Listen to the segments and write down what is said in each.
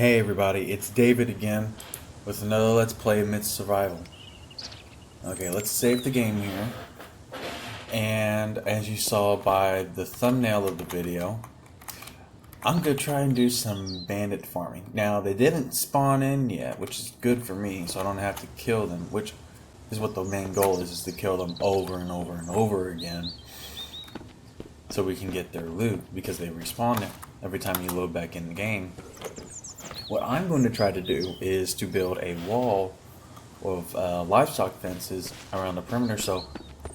Hey everybody, it's David again with another Let's Play amidst survival. Okay, let's save the game here. And as you saw by the thumbnail of the video, I'm going to try and do some bandit farming. Now, they didn't spawn in yet, which is good for me, so I don't have to kill them, which is what the main goal is to kill them over and over and over again. So we can get their loot, because they respawn every time you load back in the game. What I'm going to try to do is to build a wall of livestock fences around the perimeter so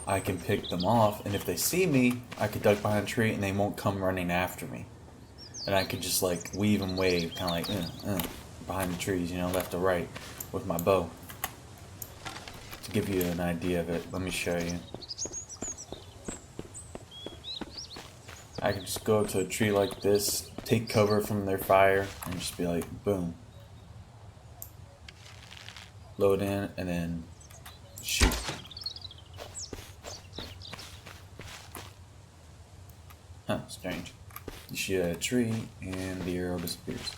I can pick them off, and if they see me, I could duck behind a tree and they won't come running after me. And I could just like weave and wave, kind of like behind the trees, you know, left or right, with my bow. To give you an idea of it, let me show you. I can just go up to a tree like this, take cover from their fire, and just be like, boom. Load in, and then shoot. Huh, strange. You shoot at a tree, and the arrow disappears.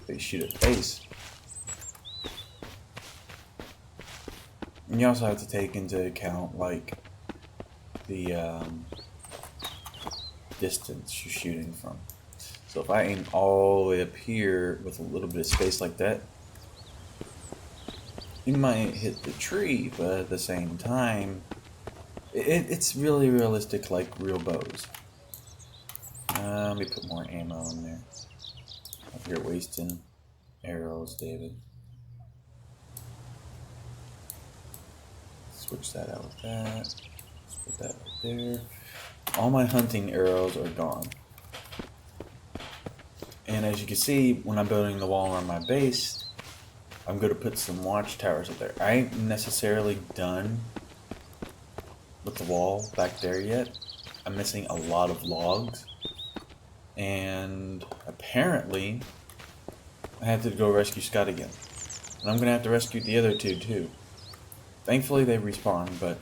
But you shoot at the base. And you also have to take into account, like, the distance you're shooting from. So if I aim all the way up here with a little bit of space like that, you might hit the tree, but at the same time, it's really realistic like real bows. Let me put more ammo in there. Up here wasting arrows, David. Switch that out with that. Let's put that right there. All my hunting arrows are gone. And as you can see, when I'm building the wall around my base, I'm going to put some watchtowers up there. I ain't necessarily done with the wall back there yet. I'm missing a lot of logs. And apparently, I have to go rescue Scott again. And I'm going to have to rescue the other two too. Thankfully they respawned, but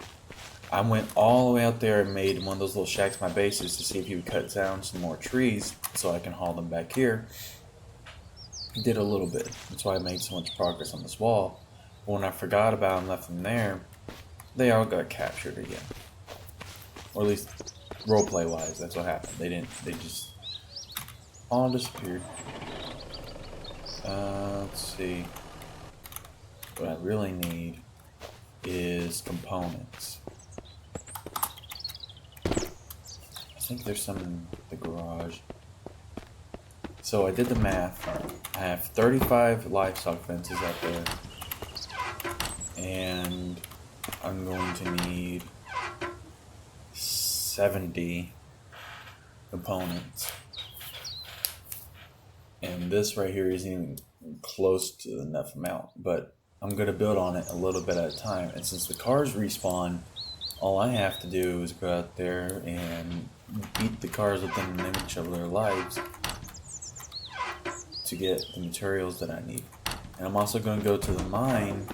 I went all the way out there and made one of those little shacks my bases to see if he would cut down some more trees so I can haul them back here. He did a little bit. That's why I made so much progress on this wall. But when I forgot about them and left them there, they all got captured again. Or at least roleplay wise, that's what happened. They just all disappeared. Let's see. What I really need is components. I think there's some in the garage. So I did the math. I have 35 livestock fences out there. And I'm going to need 70 components. And this right here isn't even close to enough amount, but I'm going to build on it a little bit at a time. And since the cars respawn, all I have to do is go out there and beat the cars within an inch of their lives to get the materials that I need. And I'm also going to go to the mine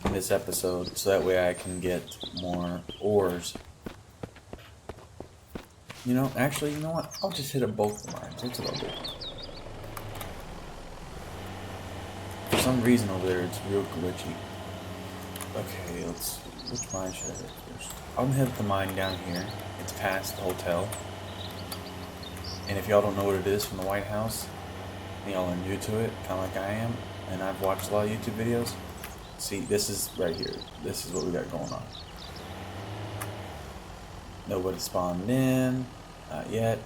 in this episode so that way I can get more ores. You know, actually, you know what? I'll just hit up both the mines. That's what I'll do. For some reason over there, it's real glitchy. Okay, let's see. Which mine should I hit first? I'm gonna hit the mine down here. It's past the hotel. And if y'all don't know what it is from the White House, y'all are new to it, kind of like I am, and I've watched a lot of YouTube videos. See, this is right here. This is what we got going on. Nobody spawned in. Not yet.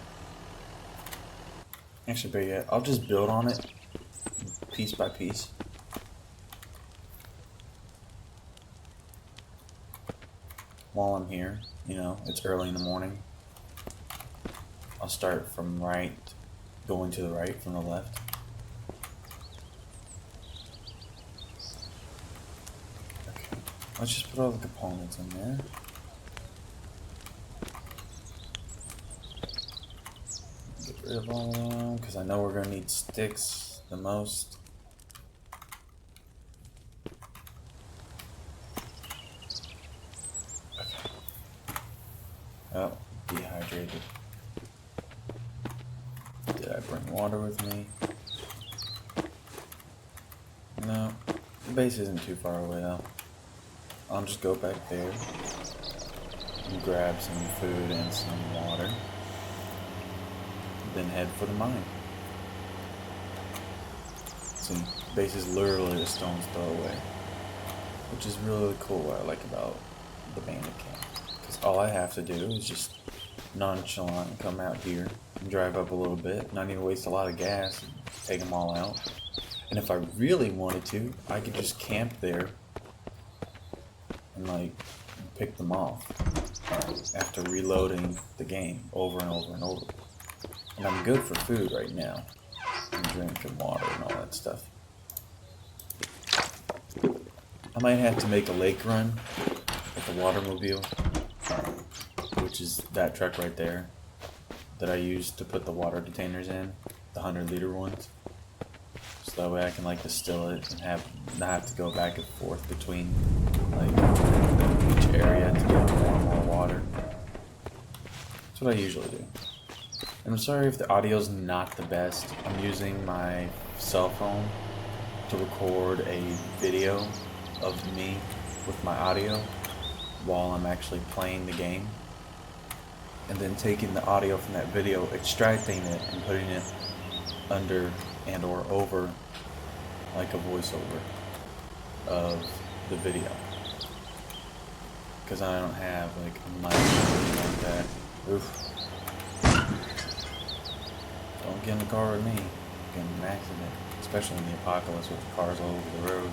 Actually, better yet, I'll just build on it piece by piece. While I'm here, you know, it's early in the morning. I'll start from right, going to the right from the left. Okay, let's just put all the components in there. Get rid of all of them, because I know we're going to need sticks the most. Oh, dehydrated. Did I bring water with me? No, the base isn't too far away though. I'll just go back there and grab some food and some water, then head for the mine. See, base is literally a stone's throw away, which is really cool. What I like about the bandit camp, because all I have to do is just nonchalant come out here and drive up a little bit, not even waste a lot of gas, and take them all out. And if I really wanted to, I could just camp there and like pick them off after reloading the game over and over and over. And I'm good for food right now, and drink and water and all that stuff. I might have to make a lake run with the watermobile, which is that truck right there that I use to put the water containers in, the 100-liter ones. So that way I can like distill it and not have to go back and forth between like each area to get more and more water. That's what I usually do. And I'm sorry if the audio's not the best. I'm using my cell phone to record a video of me with my audio while I'm actually playing the game, and then taking the audio from that video, extracting it, and putting it under and or over like a voiceover of the video, because I don't have like a mic or anything like that. Oof. Don't get in the car with me. Get in an accident, especially in the apocalypse with cars all over the road.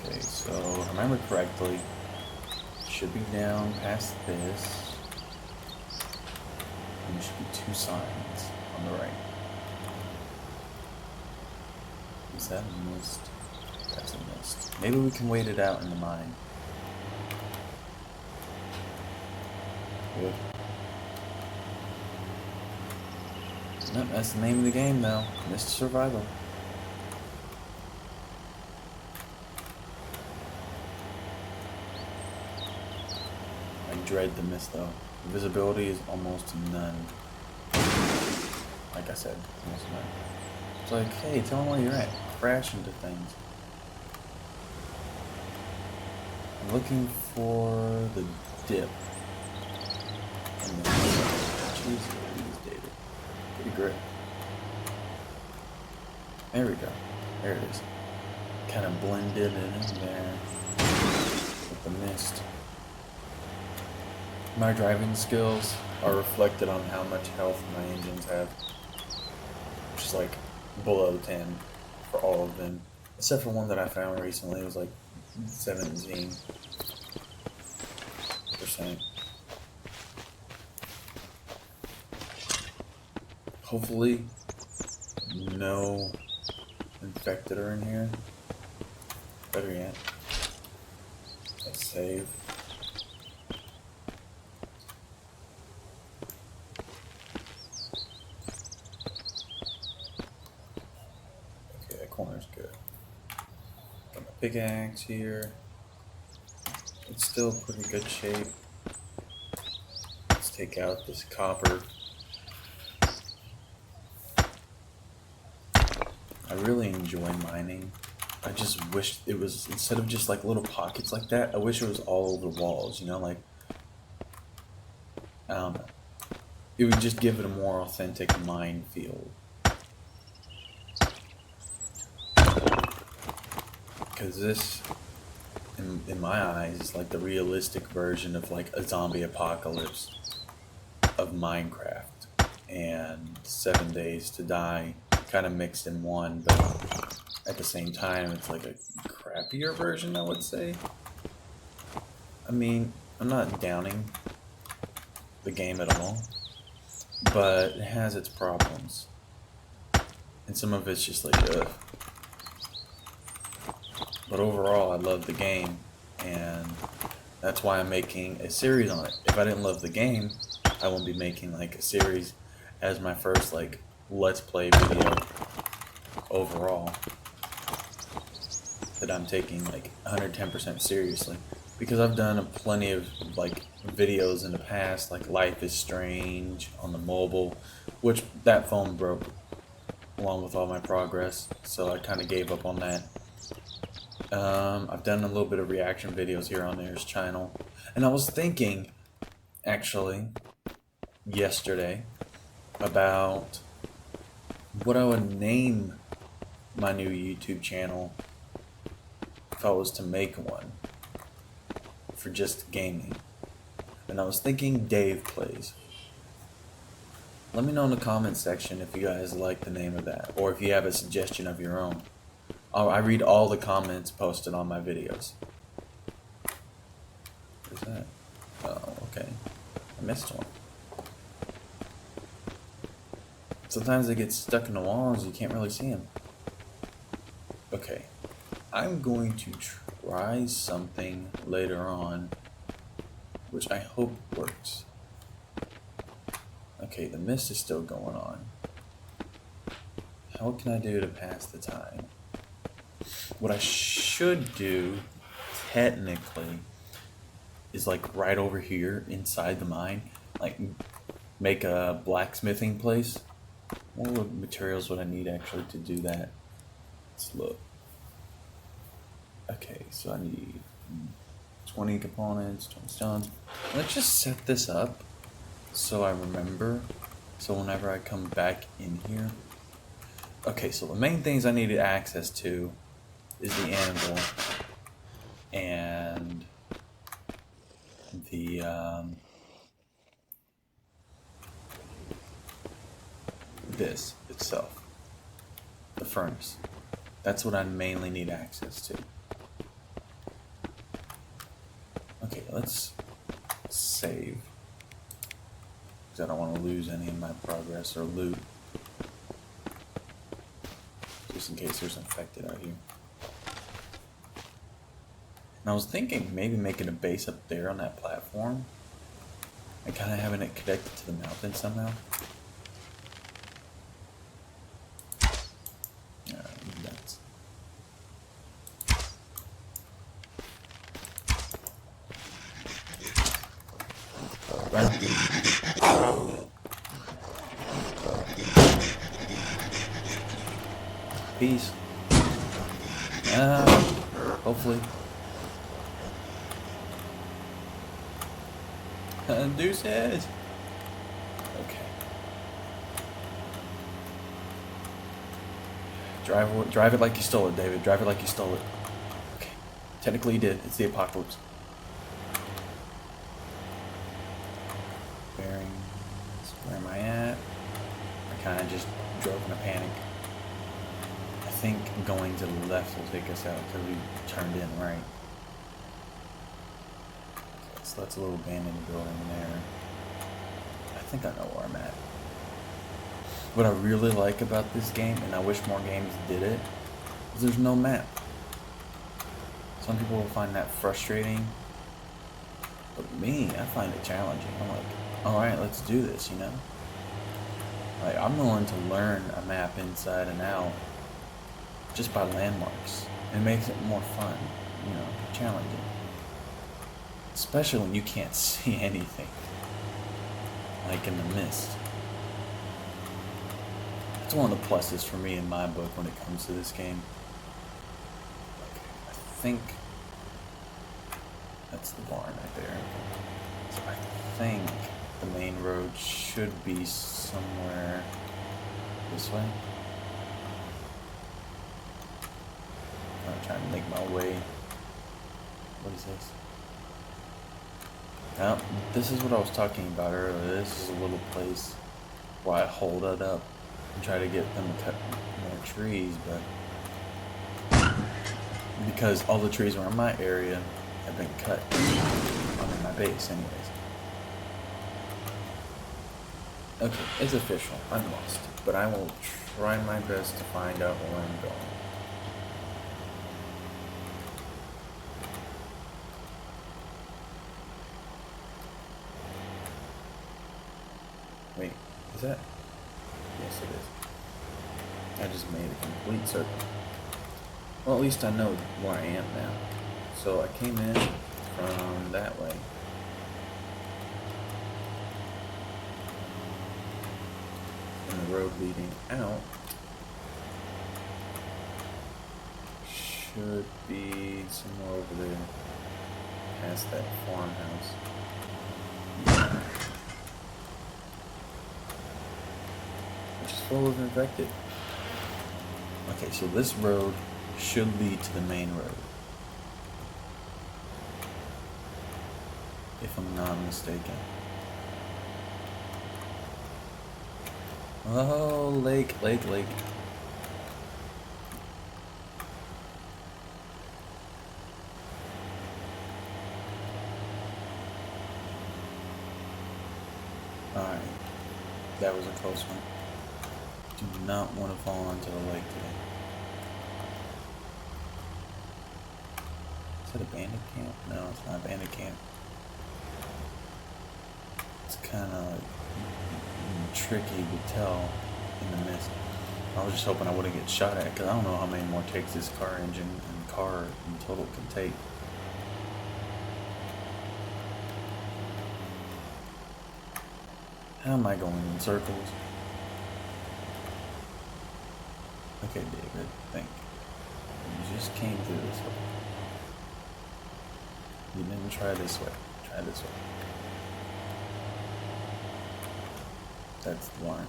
Okay, so if I remember correctly, should be down past this, and there should be 2 signs on the right. Is that a mist? That's a mist. Maybe we can wait it out in the mine. Good. Nope, that's the name of the game though. Mist Survival. I dread the mist though. The visibility is almost none. Like I said, almost none. It's like, hey, tell them where you're at. Crash into things. I'm looking for the dip. And the jeez, these data. Pretty great. There we go. There it is. Kind of blended in there with the mist. My driving skills are reflected on how much health my engines have, which is like below 10 for all of them, except for one that I found recently. It was like 17%. Hopefully no infected are in here. Better yet, let's save. Okay, that corner's good. Got my pickaxe here. It's still pretty good shape. Let's take out this copper. I really enjoy mining. I just wish it was, instead of just like little pockets like that, I wish it was all over the walls, you know, like, I don't know. It would just give it a more authentic mine feel. Because this, in my eyes, is like the realistic version of like a zombie apocalypse of Minecraft and 7 Days to Die, kind of mixed in one, but at the same time it's like a crappier version, I would say. I mean, I'm not downing the game at all, but it has its problems, and some of it's just like ugh. But overall I love the game, and that's why I'm making a series on it. If I didn't love the game, I won't be making like a series as my first like let's play video overall that I'm taking like 110% seriously, because I've done plenty of like videos in the past, like Life is Strange on the mobile, which that phone broke along with all my progress, so I kind of gave up on that. I've done a little bit of reaction videos here on his channel, and I was thinking, actually, yesterday, about what I would name my new YouTube channel if I was to make one for just gaming. And I was thinking Dave Plays. Let me know in the comment section if you guys like the name of that, or if you have a suggestion of your own. I read all the comments posted on my videos. What's that? Oh, okay. I missed one. Sometimes they get stuck in the walls, you can't really see them. Okay. I'm going to try something later on, which I hope works. Okay, the mist is still going on. What can I do to pass the time? What I should do, technically, is like right over here inside the mine, like make a blacksmithing place. What materials would I need actually to do that? Let's look. Okay, so I need 20 components, 20 stones. Let's just set this up so I remember, so whenever I come back in here. Okay, so the main things I needed access to is the anvil and the this itself, the furnace. That's what I mainly need access to. Okay, let's save, because I don't want to lose any of my progress or loot, just in case there's infected out here. And I was thinking maybe making a base up there on that platform and kind of having it connected to the mountain somehow. Nuts. Peace. Hopefully. Deuces. Okay. Drive it like you stole it, David. Drive it like you stole it. Okay. Technically you did. It's the apocalypse. Bearings. Where am I at? I kind of just drove in a panic. I think going to the left will take us out because we turned in right. Okay, so that's a little abandoned building there. I think I know where I'm at. What I really like about this game, and I wish more games did it, is there's no map. Some people will find that frustrating, but me, I find it challenging. I'm like, alright, let's do this, you know? Like, I'm willing to learn a map inside and out just by landmarks. It makes it more fun, you know, challenging. Especially when you can't see anything. Like in the mist. That's one of the pluses for me in my book when it comes to this game. Okay, I think that's the barn right there. So I think the main road should be somewhere this way. I'm trying to make my way. What is this? Now, this is what I was talking about earlier. This is a little place where I hold it up and try to get them to cut more trees, but because all the trees around my area have been cut on my base anyways. Okay, it's official. I'm lost, but I will try my best to find out where I'm going. Wait, is that? Yes, it is. I just made a complete circle. Well, at least I know where I am now. So I came in from that way. And the road leading out should be somewhere over there, past that farmhouse. Yeah. Which is full of infected. Okay, so this road should lead to the main road, if I'm not mistaken. Oh, lake. Alright, that was a close one. Do not want to fall onto the lake today. Is that a bandit camp? No, it's not a bandit camp. It's kind of like tricky to tell in the mist. I was just hoping I wouldn't get shot at, because I don't know how many more takes this car engine and car in total can take. How am I going in circles? Okay, David, think. You just came through this way. You didn't try this way. Try this way. That's one.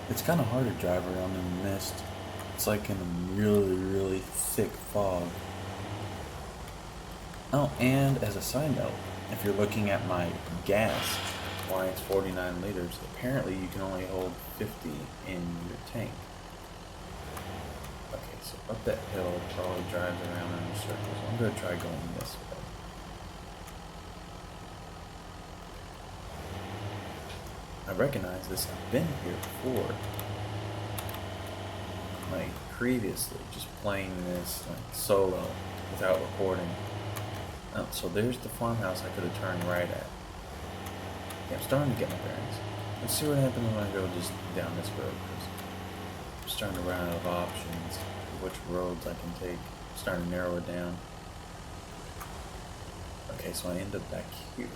It's kind of hard to drive around in the mist. It's like in a really thick fog. Oh, and as a side note, if you're looking at my gas, why it's 49 liters, apparently you can only hold 50 in your tank. Okay, so up that hill probably drives around in circles. I'm going to try going this way. I recognize this. I've been here before. Like, previously, just playing this like solo without recording. Oh, so there's the farmhouse I could have turned right at. Yeah, I'm starting to get my bearings. Let's see what happens when I go just down this road, because I'm starting to run out of options of which roads I can take. I'm starting to narrow it down. Okay, so I end up back here.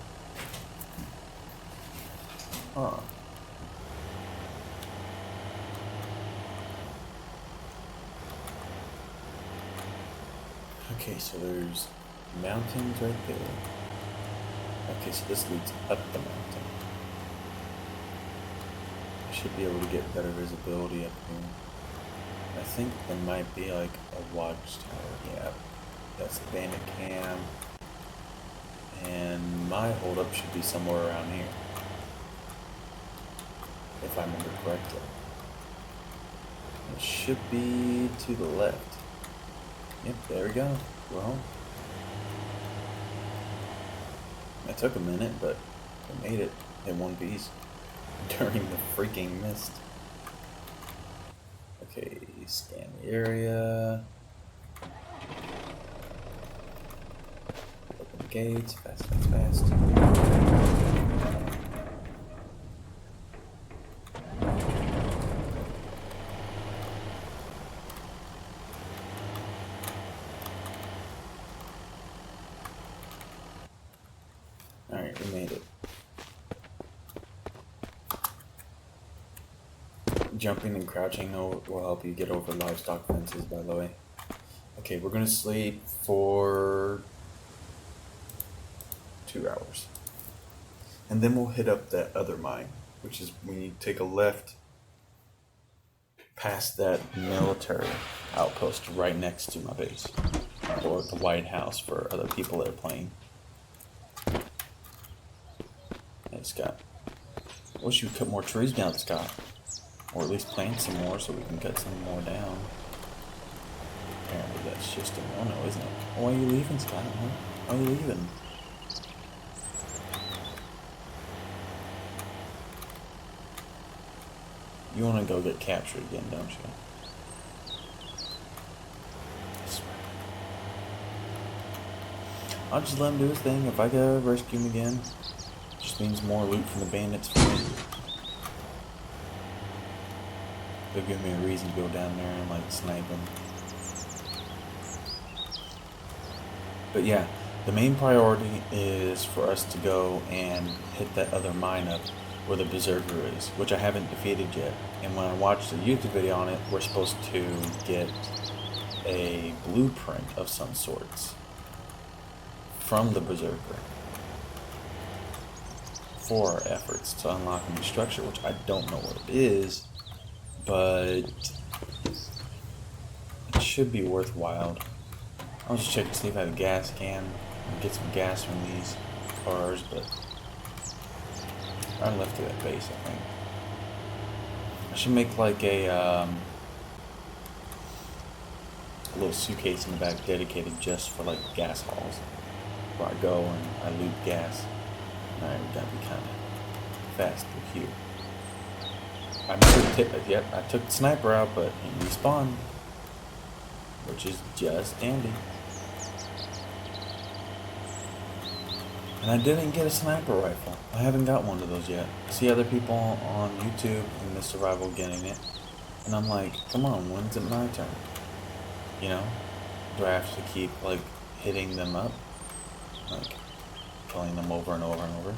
Huh. Okay, so there's mountains right there. Okay, so this leads up the mountain. I should be able to get better visibility up here. I think there might be like a watchtower. Yeah, that's the bandit camp. And my holdup should be somewhere around here, if I remember correctly. It should be to the left. Yep, there we go. We're home. It took a minute, but I made it in one piece during the freaking mist. Okay, scan the area. Open the gates, fast. Alright, we made it. Jumping and crouching will help you get over livestock fences, by the way. Okay, we're gonna sleep for 2 hours. And then we'll hit up that other mine, which is when you take a left past that military outpost right next to my base. Or the White House for other people that are playing. It's got. I wish you would cut more trees down, Scott. Or at least plant some more so we can cut some more down. Apparently that's just a no-no, isn't it? Why are you leaving, Scott? Huh? Why are you leaving? You want to go get captured again, don't you? I'll just let him do his thing. If I gotta rescue him again, it just means more loot from the bandits for me. They'll give me a reason to go down there and like snipe them. But yeah, the main priority is for us to go and hit that other mine up where the berserker is, which I haven't defeated yet. And when I watched a YouTube video on it, we're supposed to get a blueprint of some sorts from the berserker for our efforts to unlock a new structure, which I don't know what it is, but it should be worthwhile. I'll just check to see if I have a gas can and get some gas from these cars, but I left it at base, I think. I should make like a little suitcase in the back dedicated just for like gas hauls, where I go and I loot gas. Alright, we gotta be kind of fast through here. I took the sniper out, but he respawned, which is just dandy. And I didn't get a sniper rifle. I haven't got one of those yet. I see other people on YouTube in the survival getting it, and I'm like, come on, when's it my turn? You know? Do I have to keep like hitting them up? Like killing them over and over and over?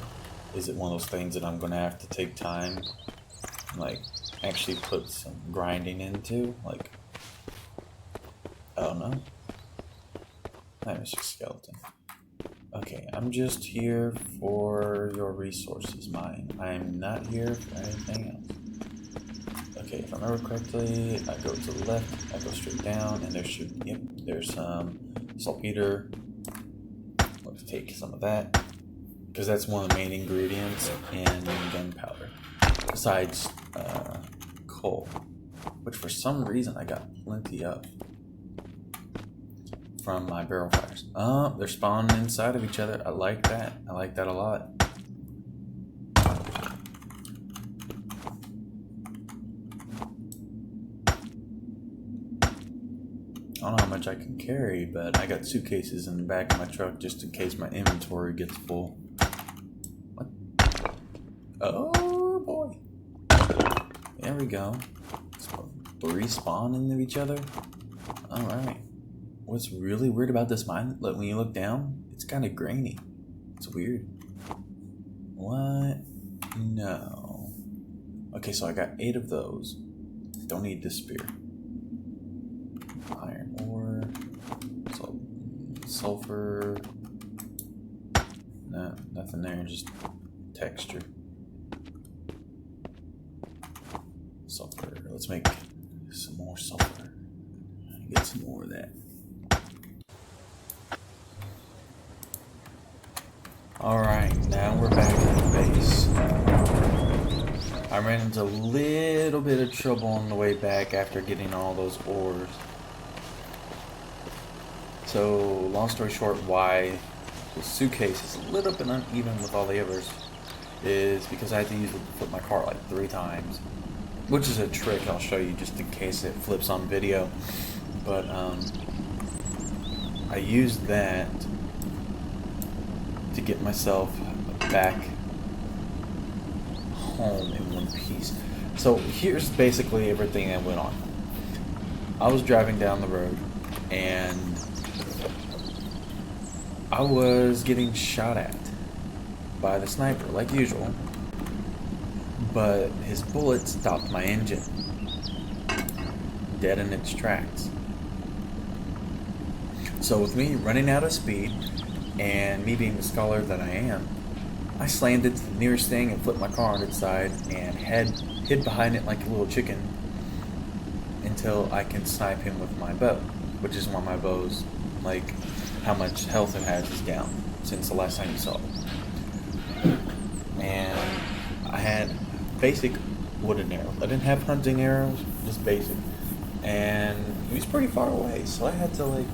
Is it one of those things that I'm gonna have to take time, like actually put some grinding into? Like, I don't know. Hi, Mr. Skeleton. Okay, I'm just here for your resources, mine. I'm not here for anything else. Okay, if I remember correctly, I go to the left, I go straight down, and there's some saltpeter. Let's take some of that, because that's one of the main ingredients in gunpowder, besides coal, which for some reason I got plenty of from my barrel fires. They're spawning inside of each other. I like that. I like that a lot. I don't know how much I can carry, but I got suitcases in the back of my truck just in case my inventory gets full. What? Oh boy. There we go. Respawn into each other. Alright. What's really weird about this mine, when you look down, it's kind of grainy. It's weird. What? No. Okay, so I got 8 of those. Don't need this spear. Iron ore. Sulfur. No, nothing there, just texture. Sulfur. Let's make some more sulfur. Get some more of that. Alright, now we're back in the base. I ran into a little bit of trouble on the way back after getting all those ores. So, long story short, why the suitcase is a little bit uneven with all the others is because I had to use it to flip my car like 3 times. Which is a trick I'll show you just in case it flips on video. But, I used that to get myself back home in one piece. So here's basically everything that went on. I was driving down the road and I was getting shot at by the sniper like usual, but his bullet stopped my engine dead in its tracks. So with me running out of speed and me being the scholar that I am, I slammed into the nearest thing and flipped my car on its side and hid behind it like a little chicken until I can snipe him with my bow, which is why my bow's, like, how much health it has is down since the last time you saw it. And I had basic wooden arrows. I didn't have hunting arrows, just basic. And he was pretty far away, so I had to, like,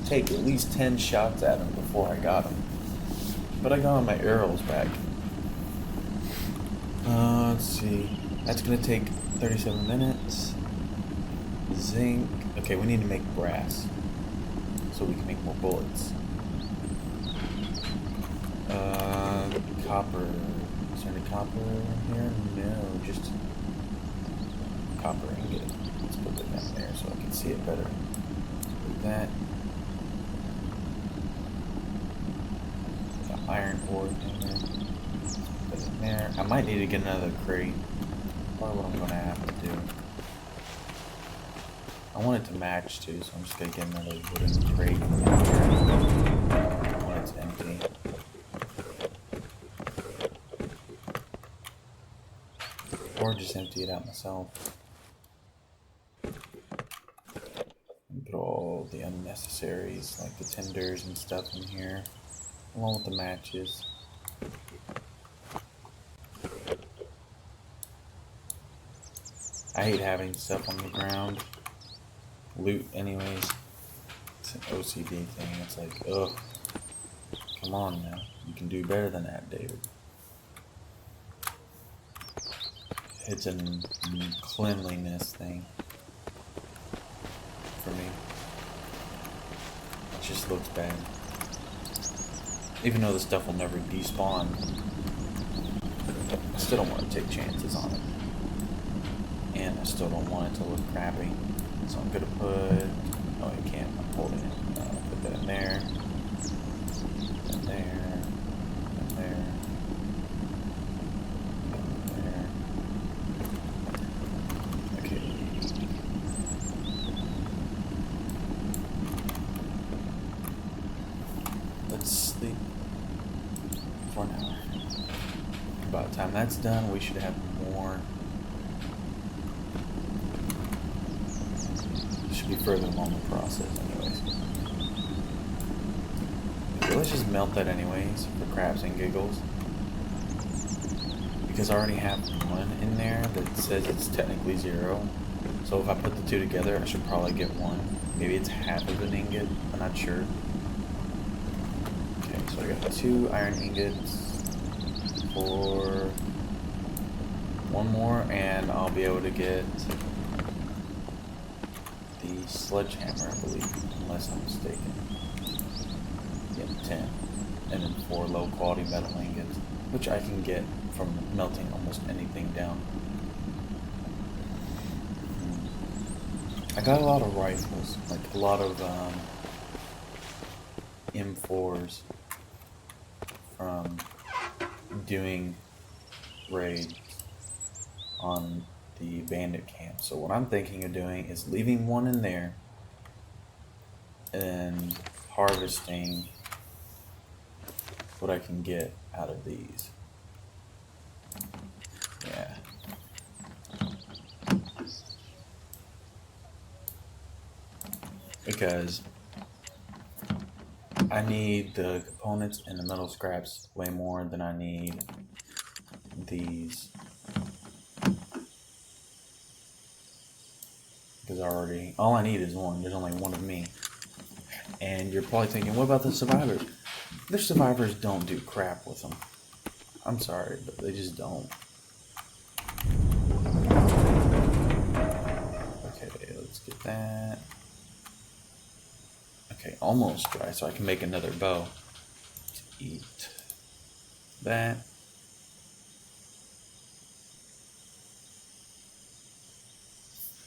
take at least 10 shots at him before I got him. But I got my arrows back. Let's see. That's gonna take 37 minutes. Zinc. Okay, we need to make brass so we can make more bullets. Copper. Is there any copper in here? No, just copper ingot. Let's put that down there so I can see it better. Put that. Iron ore in there. Put it in there. I might need to get another crate. Probably what I'm gonna have to do. I want it to match too, so I'm just gonna get another wooden crate in here when it's empty. Or just empty it out myself. And put all the unnecessaries, like the tenders and stuff in here, along with the matches. I hate having stuff on the ground. Loot anyways. It's an OCD thing. It's like, ugh. Come on now. You can do better than that, David. It's a cleanliness thing for me. It just looks bad. Even though the stuff will never despawn, I still don't want to take chances on it. And I still don't want it to look crappy. So I'm gonna put, oh I can't, I'm holding it. Put that in there. In there. In there. In there. Okay. Let's sleep for an hour. By the time that's done, we should have more. Should be further along the process, anyways. Okay, let's just melt that anyways for crabs and giggles. Because I already have one in there that says it's technically 0. So if I put the two together, I should probably get one. Maybe it's half of an ingot. I'm not sure. Okay, so I got 2 iron ingots for 1 more, and I'll be able to get the sledgehammer, I believe, unless I'm mistaken. Yeah, 10. And then 4 low quality metal ingots, which I can get from melting almost anything down. I got a lot of rifles, like a lot of M4s from doing raids on the bandit camp. So what I'm thinking of doing is leaving one in there and harvesting what I can get out of these. Yeah. Because I need the components and the metal scraps way more than I need these. Because all I need is one. There's only one of me. And you're probably thinking, what about the survivors? The survivors don't do crap with them. I'm sorry, but they just don't. Okay, let's get that. Okay, almost dry, so I can make another bow. Let's eat that.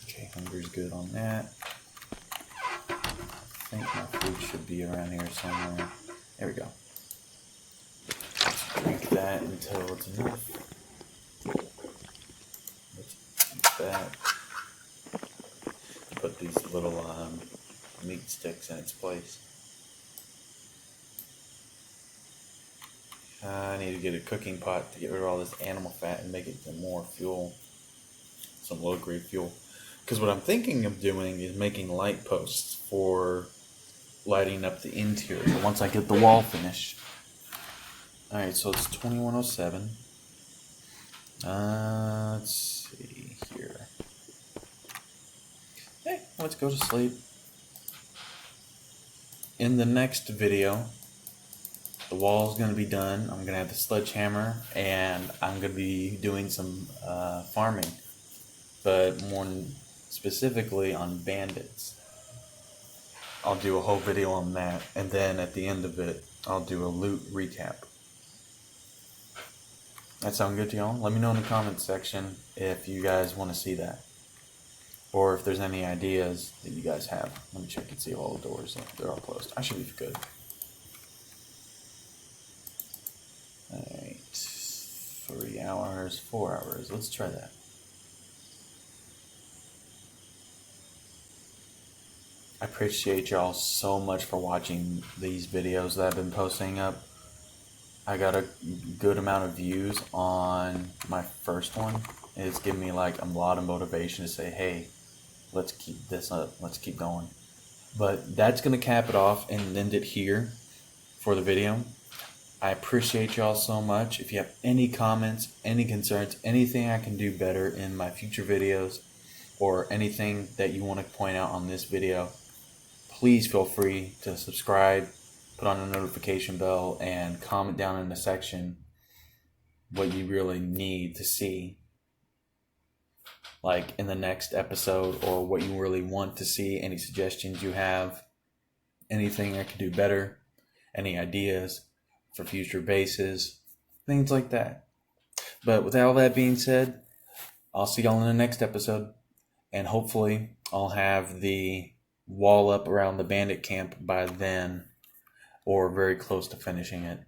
Okay, hunger's good on that. I think my food should be around here somewhere. There we go. Let's drink that until it's enough. Let's eat that. Put these little meat sticks in its place. I need to get a cooking pot to get rid of all this animal fat and make it into more fuel. Some low-grade fuel. Because what I'm thinking of doing is making light posts for lighting up the interior once I get the wall finished. Alright, so it's 2107. Let's see here. Hey, let's go to sleep. In the next video, the wall's going to be done. I'm going to have the sledgehammer, and I'm going to be doing some farming, but more specifically on bandits. I'll do a whole video on that, and then at the end of it, I'll do a loot recap. That sound good to y'all? Let me know in the comments section if you guys want to see that, or if there's any ideas that you guys have. Let me check and see if all the doors, they're all closed. I should be good. Alright, hours, 4 hours. Let's try that. I appreciate y'all so much for watching these videos that I've been posting up. I got a good amount of views on my first one. It's given me like a lot of motivation to say, hey, let's keep this up. Let's keep going. But that's going to cap it off and end it here for the video. I appreciate y'all so much. If you have any comments, any concerns, anything I can do better in my future videos, or anything that you want to point out on this video, please feel free to subscribe, put on a notification bell, and comment down in the section what you really need to see, like in the next episode, or what you really want to see, any suggestions you have, anything I could do better, any ideas for future bases, things like that. But with all that being said, I'll see y'all in the next episode, and hopefully I'll have the wall up around the bandit camp by then, or very close to finishing it.